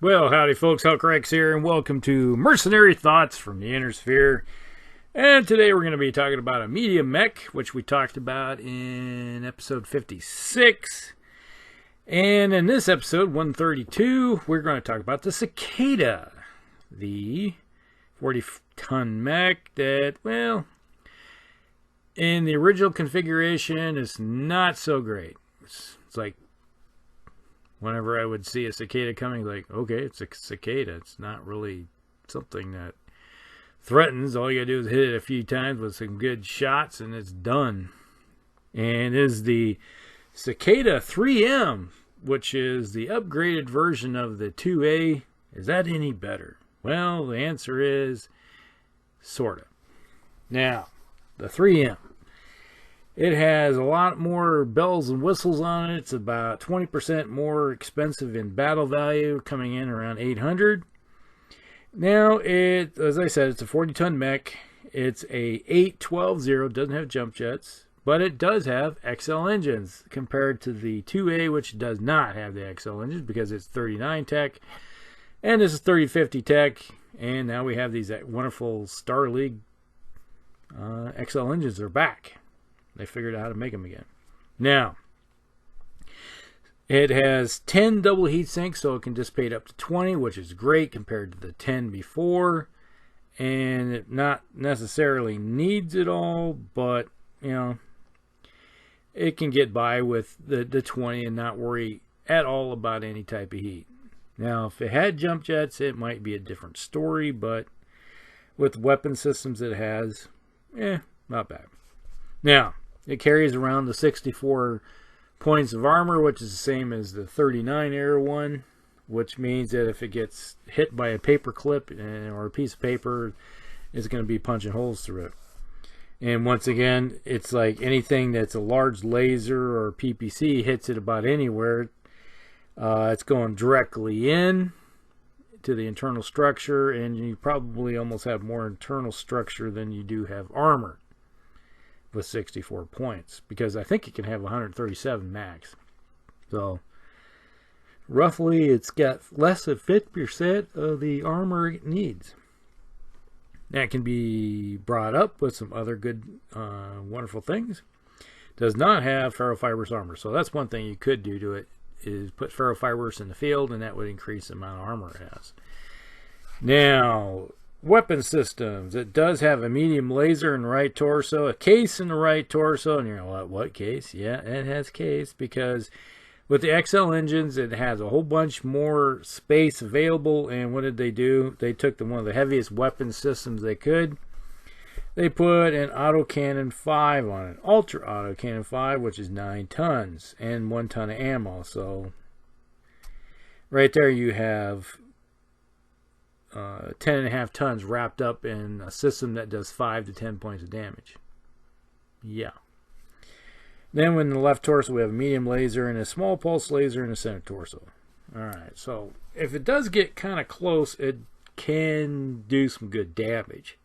Well, howdy folks, Huckrex here, and welcome to Mercenary Thoughts from the Inner Sphere. And today we're going to be talking about a medium mech, which we talked about in episode 56. And in this episode, 132, we're going to talk about the Cicada, the 40-ton mech that, well, in the original configuration is not so great. It's like, whenever I would see a cicada coming, like, okay, it's a cicada. It's not really something that threatens. All you gotta do is hit it a few times with some good shots and it's done. And is the Cicada-3M, which is the upgraded version of the 2A. Is that any better? Well, the answer is sorta. Now, the 3M. It has a lot more bells and whistles on it. It's about 20% more expensive in battle value, coming in around 800. Now, as I said, it's a 40-ton mech. It's a 8-12-0, doesn't have jump jets, but it does have XL engines compared to the 2A, which does not have the XL engines because it's 39 tech, and this is 3050 tech. And now we have these wonderful Star League XL engines are back. They figured out how to make them again. Now, it has 10 double heat sinks, so it can dissipate up to 20, which is great compared to the 10 before. And it not necessarily needs it all, but, you know, it can get by with the 20 and not worry at all about any type of heat. Now, if it had jump jets, it might be a different story, but with weapon systems it has, not bad. Now, it carries around the 64 points of armor, which is the same as the 39 era one, which means that if it gets hit by a paper clip or a piece of paper, it's going to be punching holes through it. And once again, it's like anything that's a large laser or PPC hits it about anywhere. It's going directly in to the internal structure, and you probably almost have more internal structure than you do have armor with 64 points, because I think it can have 137 max. So roughly it's got less than 50% of the armor it needs. That can be brought up with some other good wonderful things. Does not have ferrofibrous armor, so that's one thing you could do to it, is put ferrofibrous in the field, and that would increase the amount of armor it has. Now, weapon systems. It does have a medium laser in the right torso, a case in the right torso, and you're like, what case? Yeah, it has case, because with the XL engines, it has a whole bunch more space available. And what did they do? They took one of the heaviest weapon systems they could. They put an autocannon 5 on it, ultra autocannon 5, which is 9 tons and 1 ton of ammo. So right there you have 10.5 tons wrapped up in a system that does 5 to 10 points of damage. Yeah. Then in the left torso, we have a medium laser and a small pulse laser in the center torso. Alright, so if it does get kind of close, it can do some good damage.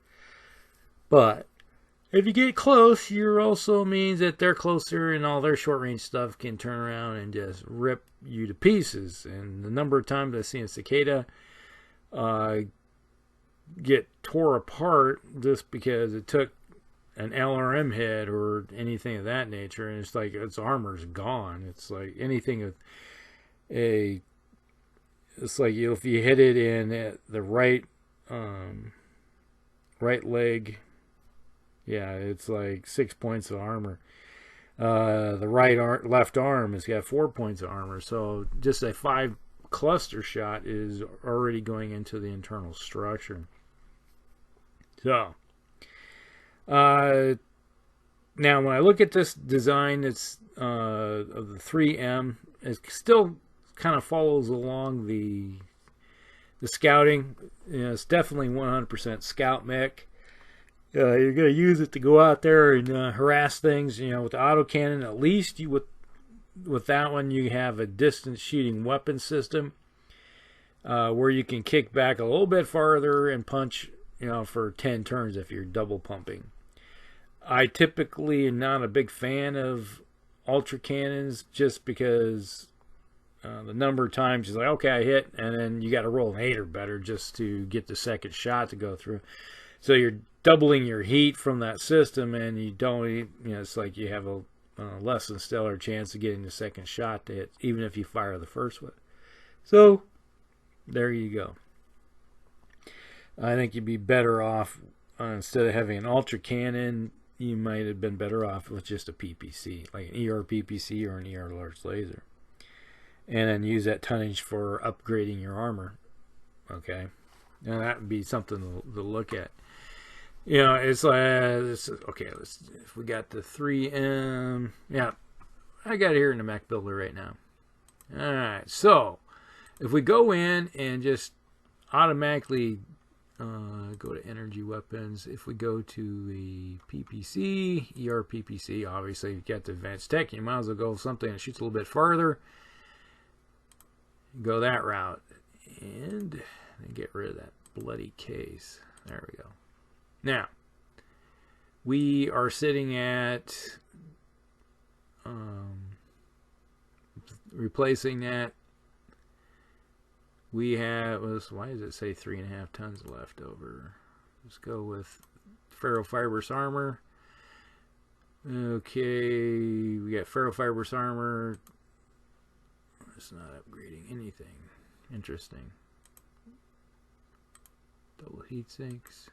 But if you get close, you also means that they're closer, and all their short range stuff can turn around and just rip you to pieces. And the number of times I've seen a Cicada get tore apart just because it took an LRM hit or anything of that nature, and it's like its armor's gone. It's like anything with it's like if you hit it in the right leg, yeah, it's like 6 points of armor. The left arm has got 4 points of armor, so just a 5 cluster shot is already going into the internal structure. So now when I look at this design, it's of the 3M, it still kind of follows along the scouting. You know, it's definitely 100% scout mech. You're going to use it to go out there and harass things. You know, with the autocannon, at least you with that one, you have a distance shooting weapon system where you can kick back a little bit farther and punch, you know, for 10 turns if you're double pumping. I typically am not a big fan of ultra cannons just because the number of times it's like, okay, I hit, and then you got to roll an 8 or better just to get the second shot to go through. So you're doubling your heat from that system, and you don't, you know, it's like you have a less than stellar chance of getting the second shot to hit, even if you fire the first one. So there you go. I think you'd be better off, instead of having an ultra cannon, you might have been better off with just a PPC, like an ER PPC or an ER large laser, and then use that tonnage for upgrading your armor. Okay, now that would be something to look at. You know, it's like, okay, if we got the 3M, yeah, I got it here in the mech builder right now. All right, so if we go in and just automatically go to energy weapons, if we go to the PPC, ER PPC, obviously you got the advanced tech, you might as well go with something that shoots a little bit farther. Go that route and get rid of that bloody case. There we go. Now, we are sitting at replacing that. We have, why does it say 3.5 tons left over? Let's go with ferrofibrous armor. Okay, we got ferrofibrous armor. It's not upgrading anything. Interesting. Double heat sinks.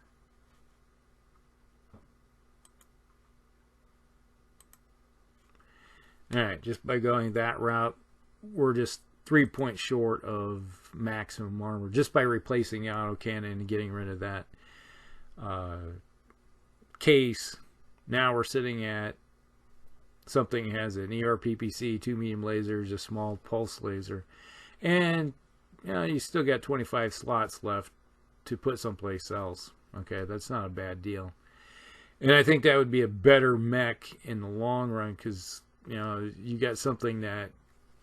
Alright, just by going that route, we're just 3 points short of maximum armor, just by replacing the autocannon and getting rid of that case. Now we're sitting at something that has an ER PPC, 2 medium lasers, a small pulse laser, and you know, you still got 25 slots left to put someplace else. Okay, that's not a bad deal. And I think that would be a better mech in the long run, because you know, you got something that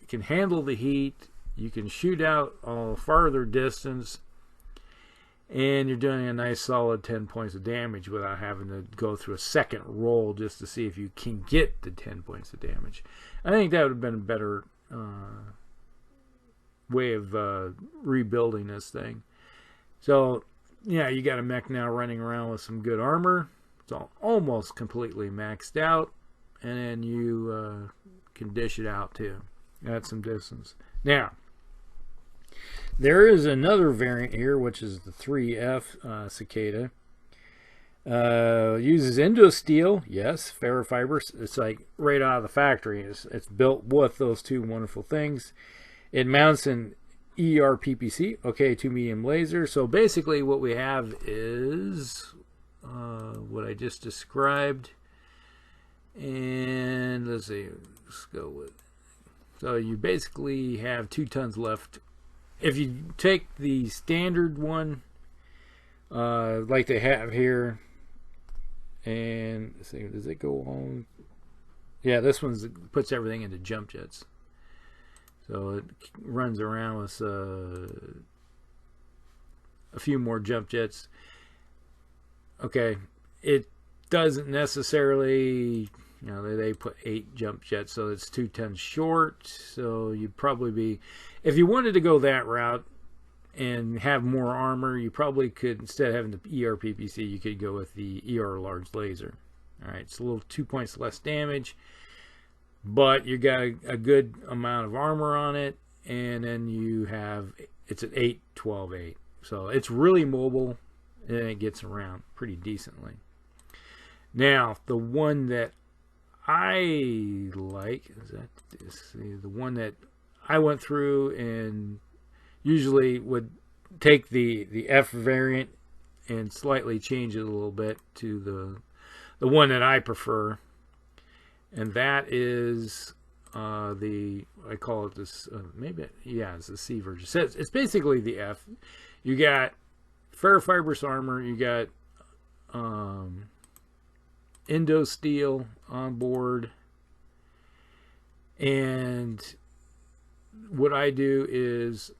can handle the heat, you can shoot out a farther distance, and you're doing a nice solid 10 points of damage without having to go through a second roll just to see if you can get the 10 points of damage. I think that would have been a better way of rebuilding this thing. So yeah, you got a mech now running around with some good armor. It's almost completely maxed out, and then you can dish it out too at some distance. Now, there is another variant here, which is the 3F Cicada. Uses Indosteel, yes, ferrofibers. It's like right out of the factory. It's built with those two wonderful things. It mounts an ER PPC, okay, 2 medium lasers. So basically what we have is what I just described. And let's see, let's go with, so you basically have 2 tons left. If you take the standard one, like they have here, and let's see, does it go on? Yeah, this one puts everything into jump jets. So it runs around with a few more jump jets. Okay, it doesn't necessarily, you know, they put 8 jump jets, so it's 2 tons short. So you'd probably be, if you wanted to go that route and have more armor, you probably could, instead of having the ER PPC, you could go with the ER large laser. All right, it's a little 2 points less damage, but you got a good amount of armor on it, and then you have, it's an 8-12-8, so it's really mobile and it gets around pretty decently. Now, the one that I like is that the one that I went through and usually would take the F variant and slightly change it a little bit to the one that I prefer, and that is I call it this, maybe, yeah, it's the C version. It's basically the F. You got ferrofibrous armor, you got Indosteel on board, and what I do is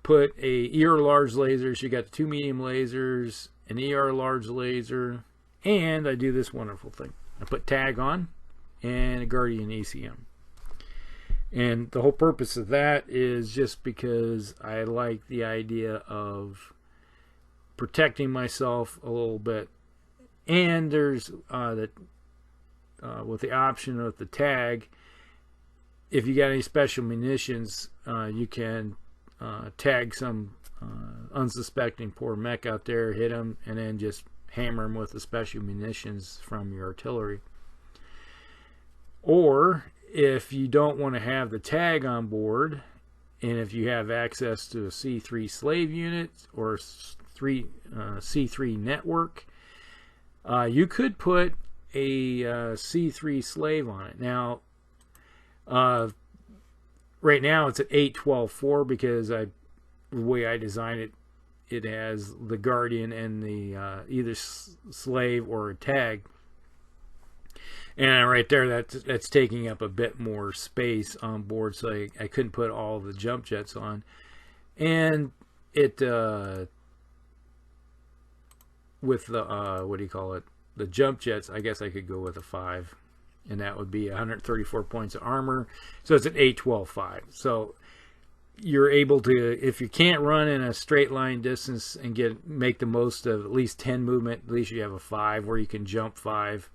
put a ER large laser. So you got the 2 medium lasers, an ER large laser, and I do this wonderful thing. I put tag on and a Guardian ECM. And the whole purpose of that is just because I like the idea of protecting myself a little bit. And there's with the option of the tag, if you got any special munitions, you can tag some unsuspecting poor mech out there, hit them, and then just hammer them with the special munitions from your artillery. Or if you don't want to have the tag on board, and if you have access to a C3 slave unit or C3 network, you could put a C3 slave on it. Now, right now it's at 8.12.4 because the way I designed it, it has the guardian and the either slave or a tag. And right there, that's taking up a bit more space on board, so I couldn't put all the jump jets on. And it with the what do you call it? The jump jets, I guess I could go with a 5, and that would be 134 points of armor. So it's at 8.12.5. So you're able to, if you can't run in a straight line distance and make the most of at least 10 movement, at least you have a 5 where you can jump 5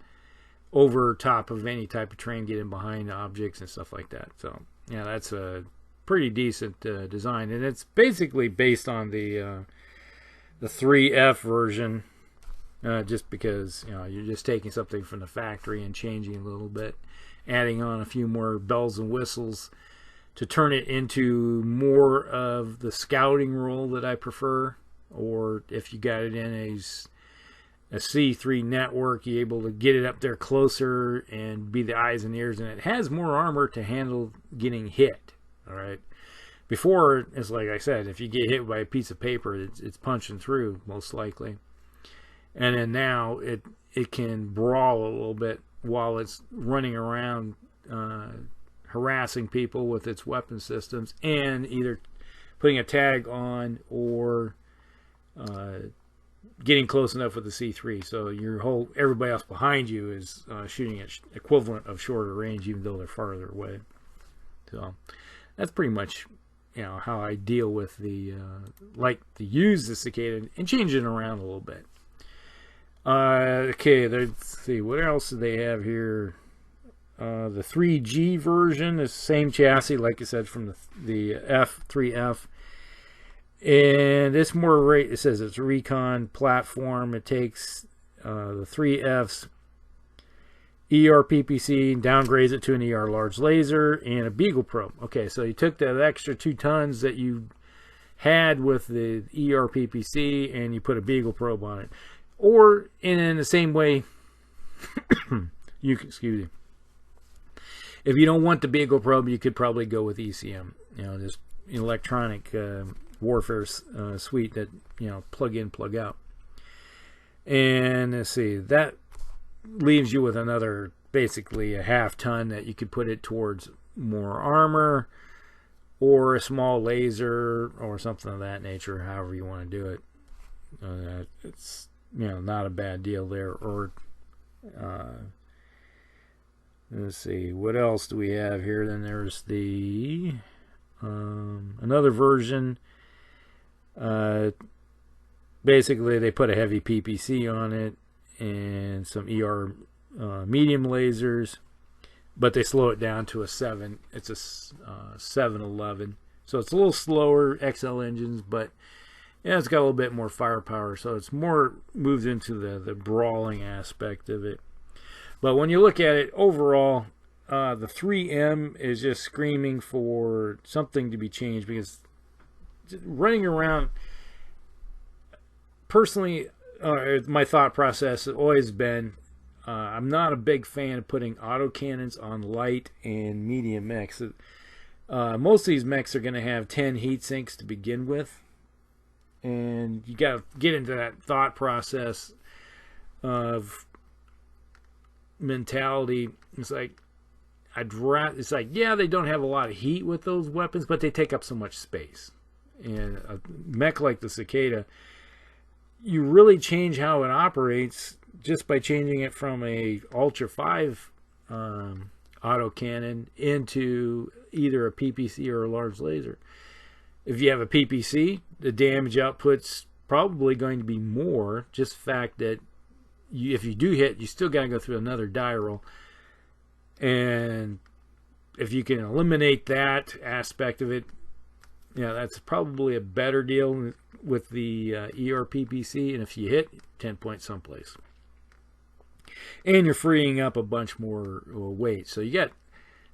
over top of any type of terrain, get in behind objects and stuff like that. So yeah, that's a pretty decent design, and it's basically based on the 3F version, just because you're just taking something from the factory and changing a little bit, adding on a few more bells and whistles to turn it into more of the scouting role that I prefer. Or if you got it in a C3 network, you're able to get it up there closer and be the eyes and ears, and it has more armor to handle getting hit. All right, before, it's like I said, if you get hit by a piece of paper, it's punching through most likely. And then now it can brawl a little bit while it's running around harassing people with its weapon systems, and either putting a tag on or getting close enough with the C3, so everybody else behind you is shooting at equivalent of shorter range, even though they're farther away. So that's pretty much how I deal with the like to use the Cicada and change it around a little bit. Okay, let's see what else do they have here. The 3G version is the same chassis, like I said, from the F3F. And it's more rate. It says it's a recon platform. It takes the 3F's ER PPC and downgrades it to an ER large laser and a Beagle probe. Okay, so you took that extra 2 tons that you had with the ER PPC and you put a Beagle probe on it. Or in the same way, excuse me. If you don't want the Beagle probe, you could probably go with ECM. Just electronic warfare suite that plug in, plug out. And let's see, that leaves you with another, basically a half ton that you could put it towards more armor or a small laser or something of that nature, however you want to do it. It's not a bad deal there. Or let's see, what else do we have here? Then there's the another version. Basically they put a heavy PPC on it and some ER medium lasers, but they slow it down to a 7. It's a 711, so it's a little slower XL engines, but it's got a little bit more firepower, so it's more moves into the brawling aspect of it. But when you look at it overall, the 3M is just screaming for something to be changed, because running around, personally, my thought process has always been, I'm not a big fan of putting autocannons on light and medium mechs. Most of these mechs are going to have 10 heat sinks to begin with, and you got to get into that thought process of mentality. It's like, yeah, they don't have a lot of heat with those weapons, but they take up so much space. And a mech like the Cicada, you really change how it operates just by changing it from a Ultra 5 autocannon into either a PPC or a large laser. If you have a PPC, the damage output's probably going to be more. Just the fact that if you do hit, you still got to go through another die roll. And if you can eliminate that aspect of it, that's probably a better deal with the ERPPC. And if you hit, 10 points someplace. And you're freeing up a bunch more weight. So you got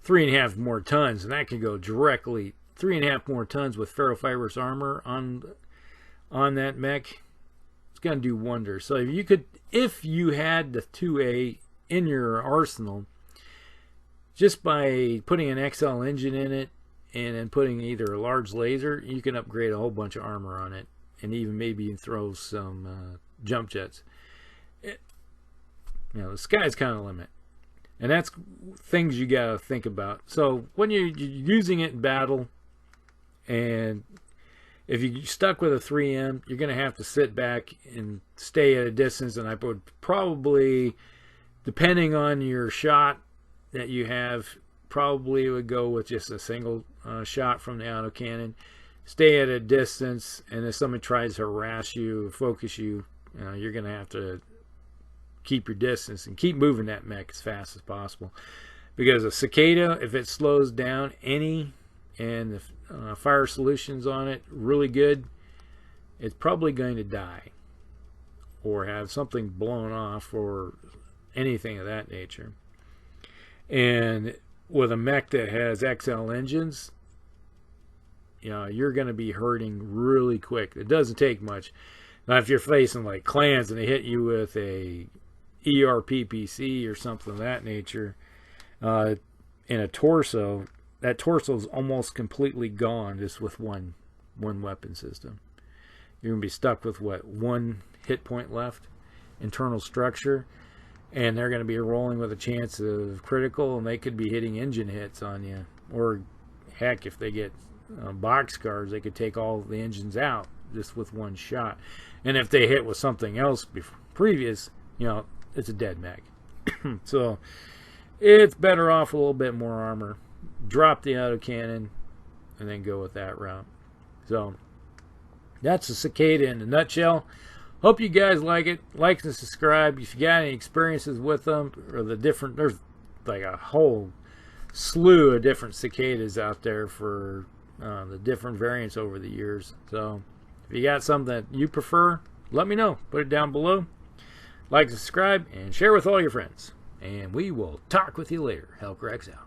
3.5 more tons, and that can go directly 3.5 more tons with ferrofibrous armor on that mech. It's going to do wonders. So if you had the 2A in your arsenal, just by putting an XL engine in it and then putting either a large laser, you can upgrade a whole bunch of armor on it, and even maybe throw some jump jets. The sky's kind of the limit. And that's things you got to think about. So when you're using it in battle, and if you're stuck with a 3M, you're going to have to sit back and stay at a distance. And I would probably, depending on your shot that you have, probably would go with just a single shot from the autocannon. Stay at a distance, and if someone tries to harass you, focus you, you're going to have to keep your distance and keep moving that mech as fast as possible. Because a Cicada, if it slows down any, and the fire solutions on it really good, it's probably going to die or have something blown off or anything of that nature. And with a mech that has XL engines, you're going to be hurting really quick. It doesn't take much. Now, if you're facing like clans and they hit you with a ERPPC or something of that nature in a torso, that torso is almost completely gone just with one weapon system. You're going to be stuck with one hit point left, internal structure, and they're going to be rolling with a chance of critical, and they could be hitting engine hits on you. Or heck, if they get boxcars, they could take all the engines out just with one shot. And if they hit with something else previous, it's a dead mech. So it's better off a little bit more armor. Drop the autocannon and then go with that route. So that's the Cicada in a nutshell. Hope you guys like it. Like and subscribe. If you got any experiences with them or there's like a whole slew of different Cicadas out there for the different variants over the years. So if you got something that you prefer, let me know. Put it down below. Like, subscribe, and share with all your friends. And we will talk with you later. Hellcracks out.